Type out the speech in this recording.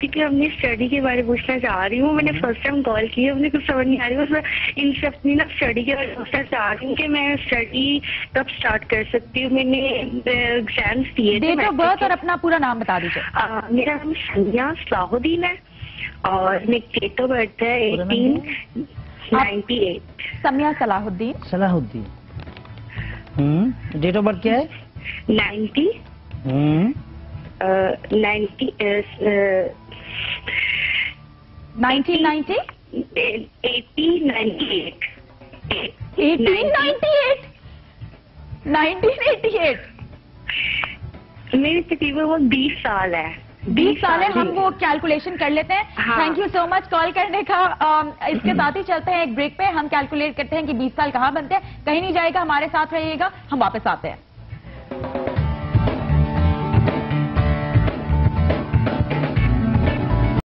थी कि अपनी स्टडी के बारे में पूछना चाह रही हूँ। मैंने फर्स्ट टाइम कॉल की है, मुझे कुछ समझ नहीं आ रही। बस इनसे अपनी ना स्टडी के बारे में पूछना चाह रही हूँ कि मैं स्टडी कब स्टार्ट कर सकती हूँ। मैंने एग्जाम्स दिए थे। डेट ऑफ बर्थ और अपना पूरा नाम बता दीजिए। मेरा नाम समिया सलाहुद्दीन है और मेरी डेट ऑफ बर्थ है 1898। Samiya Salahuddin. Date of birth क्या है? 90 1998 मेरी तकरीबन वो 20 साल है। 20 साल है। हम वो कैलकुलेशन कर लेते हैं। Thank you so much call करने का। इसके साथ ही चलते हैं एक ब्रेक पे। हम कैलकुलेट करते हैं कि 20 साल कहाँ बनते हैं। कहीं नहीं जाएगा, हमारे साथ रहिएगा, हम वापस आते हैं।